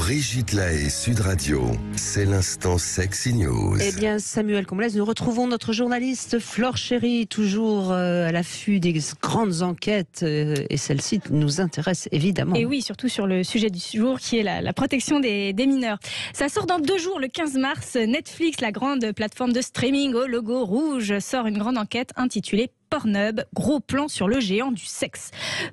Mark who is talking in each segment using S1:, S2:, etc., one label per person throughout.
S1: Brigitte Lahaie, Sud Radio, c'est l'instant Sexy News.
S2: Eh bien, Samuel Comblès, nous retrouvons notre journaliste Flore Chéry, toujours à l'affût des grandes enquêtes, et celle-ci nous intéresse évidemment.
S3: Et oui, surtout sur le sujet du jour qui est la protection des mineurs. Ça sort dans 2 jours, le 15 mars. Netflix, la grande plateforme de streaming au logo rouge, sort une grande enquête intitulée Pornhub, gros plan sur le géant du sexe.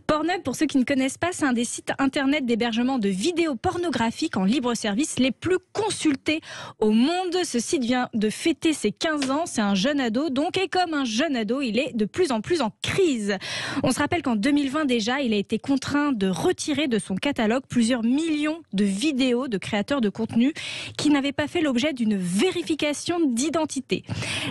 S3: Pornhub, pour ceux qui ne connaissent pas, c'est un des sites internet d'hébergement de vidéos pornographiques en libre service les plus consultés au monde. Ce site vient de fêter ses 15 ans. C'est un jeune ado, donc, et comme un jeune ado, il est de plus en plus en crise. On se rappelle qu'en 2020 déjà, il a été contraint de retirer de son catalogue plusieurs millions de vidéos de créateurs de contenu qui n'avaient pas fait l'objet d'une vérification d'identité.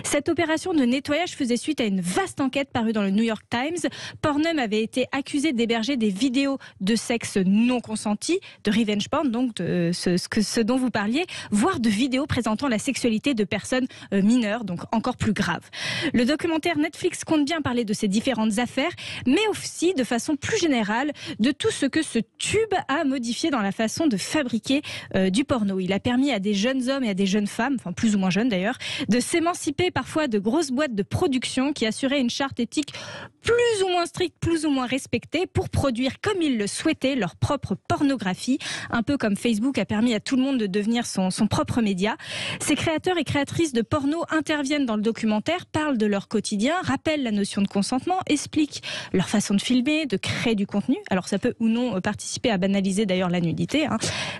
S3: Cette opération de nettoyage faisait suite à une vaste enquête parue dans le New York Times. Pornhub avait été accusé d'héberger des vidéos de sexe non consenties, de revenge porn, donc de ce dont vous parliez, voire de vidéos présentant la sexualité de personnes mineures, donc encore plus grave. Le documentaire Netflix compte bien parler de ces différentes affaires, mais aussi de façon plus générale de tout ce que ce tube a modifié dans la façon de fabriquer du porno. Il a permis à des jeunes hommes et à des jeunes femmes, enfin plus ou moins jeunes d'ailleurs, de s'émanciper parfois de grosses boîtes de production qui assuraient une charte éthique plus ou moins stricte, plus ou moins respectée pour produire comme ils le souhaitaient leur propre pornographie, un peu comme Facebook a permis à tout le monde de devenir son propre média. Ces créateurs et créatrices de porno interviennent dans le documentaire, parlent de leur quotidien, rappellent la notion de consentement, expliquent leur façon de filmer, de créer du contenu. Alors ça peut ou non participer à banaliser d'ailleurs la nudité, ça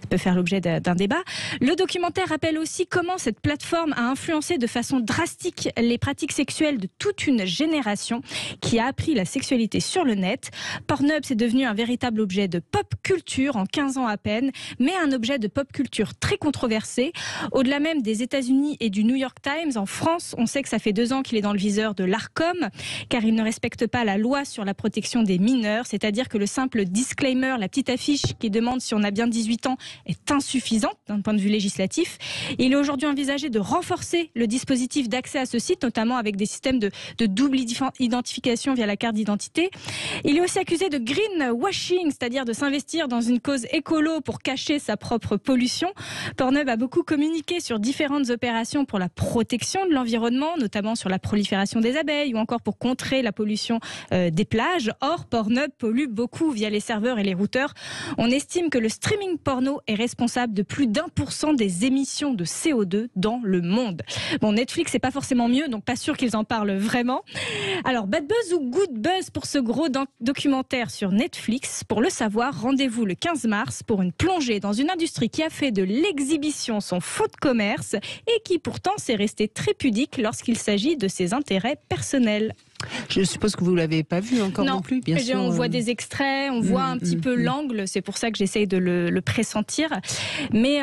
S3: peut faire l'objet d'un débat. Le documentaire rappelle aussi comment cette plateforme a influencé de façon drastique les pratiques sexuelles de toute une génération qui a appris la sexualité sur le net. Pornhub, c'est devenu un véritable objet de pop culture en 15 ans à peine, mais un objet de pop culture très controversé. Au-delà même des États-Unis et du New York Times, en France, on sait que ça fait 2 ans qu'il est dans le viseur de l'Arcom, car il ne respecte pas la loi sur la protection des mineurs, c'est-à-dire que le simple disclaimer, la petite affiche qui demande si on a bien 18 ans, est insuffisante d'un point de vue législatif. Il est aujourd'hui envisagé de renforcer le dispositif d'accès à ce site, notamment avec des systèmes de double identification via la carte d'identité. Il est aussi accusé de greenwashing, c'est-à-dire de s'investir dans une cause écolo pour cacher sa propre pollution. Pornhub a beaucoup communiqué sur différentes opérations pour la protection de l'environnement, notamment sur la prolifération des abeilles ou encore pour contrer la pollution des plages. Or, Pornhub pollue beaucoup via les serveurs et les routeurs. On estime que le streaming porno est responsable de plus d'1% des émissions de CO2 dans le monde. Bon, Netflix, c'est pas forcément mieux, donc pas sûr qu'ils en parlent vraiment. Alors, bad buzz ou good buzz pour ce gros documentaire sur Netflix? Pour le savoir, rendez-vous le 15 mars pour une plongée dans une industrie qui a fait de l'exhibition son fonds de commerce et qui pourtant s'est restée très pudique lorsqu'il s'agit de ses intérêts personnels.
S2: Je suppose que vous ne l'avez pas vu encore non plus, bien sûr.
S3: On voit des extraits, on voit un petit peu l'angle, c'est pour ça que j'essaye de le pressentir. Mais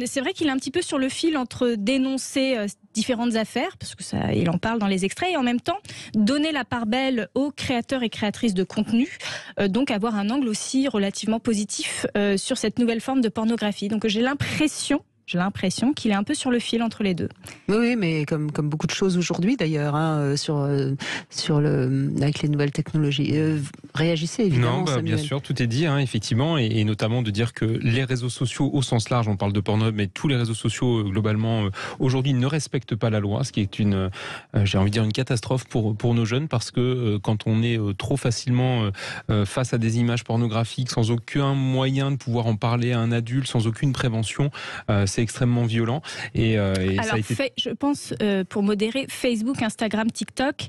S3: c'est vrai qu'il est un petit peu sur le fil entre dénoncer différentes affaires, parce que ça, il en parle dans les extraits, et en même temps donner la part belle aux créateurs et créatrices de contenu, donc avoir un angle aussi relativement positif sur cette nouvelle forme de pornographie. Donc j'ai l'impression qu'il est un peu sur le fil entre les deux.
S2: Oui, mais comme beaucoup de choses aujourd'hui d'ailleurs, avec les nouvelles technologies. Réagissez évidemment.
S4: Non, bien sûr, tout est dit, effectivement, et notamment de dire que les réseaux sociaux au sens large, on parle de Pornhub, mais tous les réseaux sociaux globalement aujourd'hui ne respectent pas la loi, ce qui est une catastrophe pour nos jeunes, parce que quand on est trop facilement face à des images pornographiques, sans aucun moyen de pouvoir en parler à un adulte, sans aucune prévention, c'est extrêmement violent. Alors,
S3: ça a été... je pense, pour modérer, Facebook, Instagram, TikTok,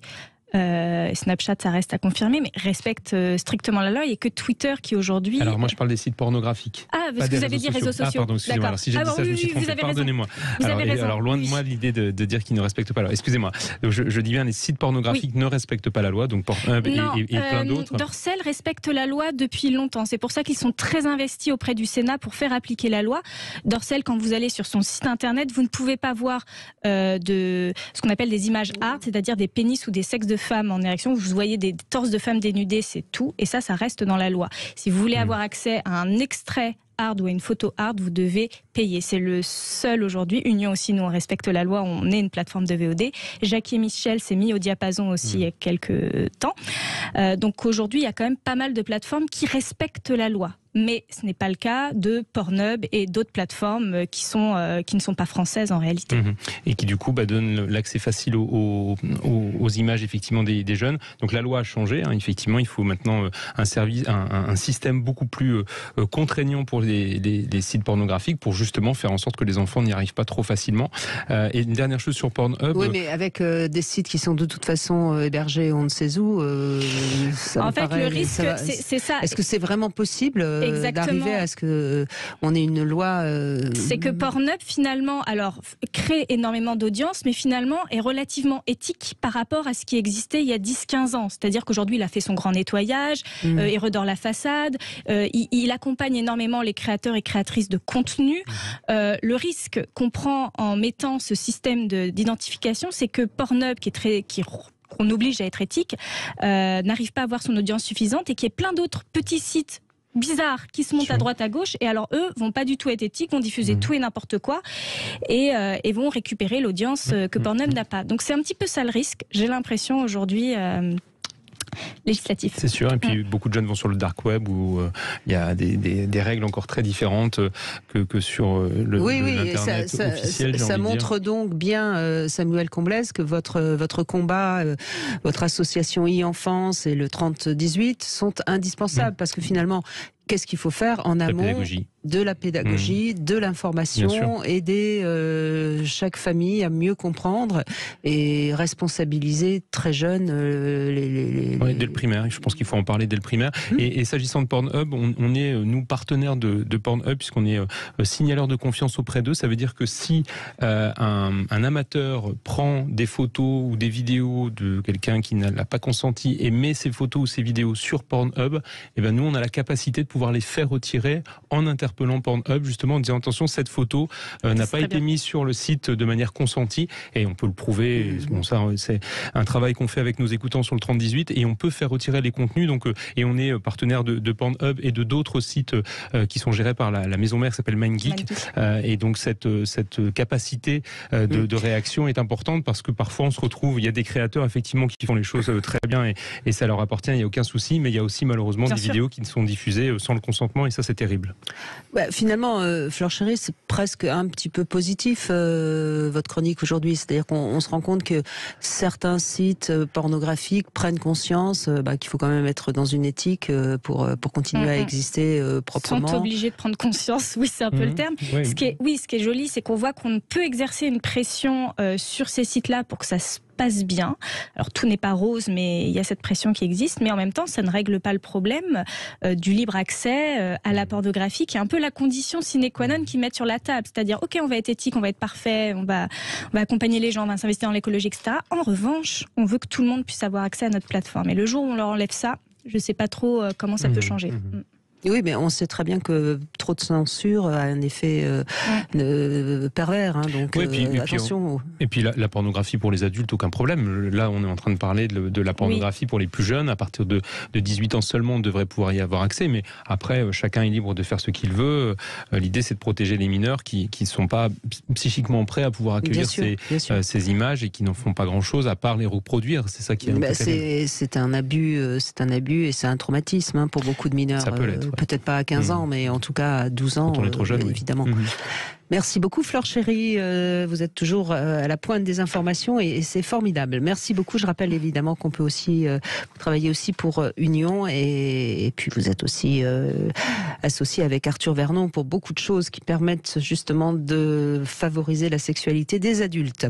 S3: Snapchat, ça reste à confirmer, mais respecte strictement la loi. Il n'y a que Twitter qui aujourd'hui...
S4: Alors moi je parle des sites pornographiques.
S3: Ah, parce que vous avez dit réseaux sociaux.
S4: Ah pardon, excusez-moi. Alors, si j'ai dit ça, je me suis trompé. Pardonnez-moi. Alors loin de moi l'idée de dire qu'ils ne respectent pas la loi. Excusez-moi. Donc, je dis bien les sites pornographiques ne respectent pas la loi, donc et plein d'autres.
S3: Dorsel respecte la loi depuis longtemps. C'est pour ça qu'ils sont très investis auprès du Sénat pour faire appliquer la loi. Dorsel, quand vous allez sur son site internet, vous ne pouvez pas voir de ce qu'on appelle des images hard, c'est-à-dire des pénis ou des sexes de femmes en érection. Vous voyez des torses de femmes dénudées, c'est tout. Et ça reste dans la loi. Si vous voulez avoir accès à un extrait hard ou à une photo hard, vous devez payer. C'est le seul aujourd'hui. Union aussi, nous on respecte la loi, on est une plateforme de VOD. Jackie et Michel s'est mis au diapason aussi il y a quelques temps. Donc aujourd'hui, il y a quand même pas mal de plateformes qui respectent la loi. mais ce n'est pas le cas de Pornhub et d'autres plateformes qui ne sont pas françaises en réalité.
S4: Et qui du coup donnent l'accès facile aux images effectivement des jeunes. Donc la loi a changé, effectivement il faut maintenant un système beaucoup plus contraignant pour les sites pornographiques pour justement faire en sorte que les enfants n'y arrivent pas trop facilement. Et une dernière chose sur Pornhub.
S2: Oui, mais avec des sites qui sont de toute façon hébergés on ne sait où, ça
S3: en
S2: me
S3: fait,
S2: paraît,
S3: le risque, c'est ça.
S2: Est-ce que c'est vraiment possible d'arriver à ce qu'on ait une loi
S3: C'est que Pornhub, finalement, crée énormément d'audience, mais finalement est relativement éthique par rapport à ce qui existait il y a 10-15 ans. C'est-à-dire qu'aujourd'hui, il a fait son grand nettoyage, il redore la façade, il accompagne énormément les créateurs et créatrices de contenu. Le risque qu'on prend en mettant ce système d'identification, c'est que Pornhub, qu'on oblige à être éthique, n'arrive pas à avoir son audience suffisante et qu'il y ait plein d'autres petits sites bizarres qui se montent à droite à gauche et alors eux vont pas du tout être éthiques, vont diffuser tout et n'importe quoi et vont récupérer l'audience que Pornhub n'a pas. Donc c'est un petit peu ça le risque, j'ai l'impression aujourd'hui législatif.
S4: C'est sûr, et puis beaucoup de jeunes vont sur le dark web où il y a des règles encore très différentes que sur l'internet officiel.
S2: Ça montre donc bien, Samuel Comblès, que votre combat, votre association e-enfance et le 30-18 sont indispensables parce que finalement, qu'est-ce qu'il faut faire en amont? De la pédagogie, de l'information, aider chaque famille à mieux comprendre et responsabiliser très jeune
S4: dès le primaire. Je pense qu'il faut en parler dès le primaire. Et s'agissant de Pornhub, on est, nous, partenaires de Pornhub, puisqu'on est signaleur de confiance auprès d'eux. Ça veut dire que si un amateur prend des photos ou des vidéos de quelqu'un qui n'a pas consenti et met ses photos ou ses vidéos sur Pornhub, nous, on a la capacité de pouvoir les faire retirer en interpellant Pornhub, justement en disant attention, cette photo n'a pas été mise sur le site de manière consentie, et on peut le prouver. Bon, ça, c'est un travail qu'on fait avec nos écoutants sur le 30-18, et on peut faire retirer les contenus. Donc, et on est partenaire de Pornhub et de d'autres sites qui sont gérés par la maison mère qui s'appelle MindGeek. Et donc cette capacité de réaction est importante parce que parfois on se retrouve, il y a des créateurs effectivement qui font les choses très bien et ça leur appartient, il n'y a aucun souci, mais il y a aussi malheureusement des vidéos qui sont diffusées sans le consentement, et ça c'est terrible.
S2: Finalement, Fleur Chéri, c'est presque un petit peu positif votre chronique aujourd'hui, c'est-à-dire qu'on se rend compte que certains sites pornographiques prennent conscience qu'il faut quand même être dans une éthique pour continuer à exister proprement.
S3: Sont obligés de prendre conscience, oui, c'est un peu le terme.
S4: Oui.
S3: Ce qui est joli, c'est qu'on voit qu'on peut exercer une pression sur ces sites-là pour que ça se passe bien. Alors tout n'est pas rose, mais il y a cette pression qui existe, mais en même temps ça ne règle pas le problème du libre accès à la pornographie, qui est un peu la condition sine qua non qu'ils mettent sur la table, c'est-à-dire ok, on va être éthique, on va être parfait, on va accompagner les gens, on va s'investir dans l'écologie, etc. En revanche, on veut que tout le monde puisse avoir accès à notre plateforme, et le jour où on leur enlève ça, je ne sais pas trop comment ça peut changer.
S2: Oui, mais on sait très bien que trop de censure a un effet pervers. Donc attention.
S4: Et puis la pornographie pour les adultes, aucun problème. Là, on est en train de parler de la pornographie pour les plus jeunes. À partir de 18 ans seulement, on devrait pouvoir y avoir accès. Mais après, chacun est libre de faire ce qu'il veut. L'idée, c'est de protéger les mineurs qui ne sont pas psychiquement prêts à pouvoir accueillir ces images et qui n'en font pas grand-chose à part les reproduire. C'est ça qui est un peu terrible.
S2: C'est un abus et c'est un traumatisme pour beaucoup de mineurs.
S4: Ça peut l'être.
S2: Peut-être pas à 15 ans, mais en tout cas à 12 ans,
S4: quand on est trop jeune,
S2: évidemment. Merci beaucoup Fleur Chéri, vous êtes toujours à la pointe des informations et c'est formidable. Merci beaucoup. Je rappelle évidemment qu'on peut aussi vous travaillez aussi pour Union et puis vous êtes aussi associé avec Arthur Vernon pour beaucoup de choses qui permettent justement de favoriser la sexualité des adultes.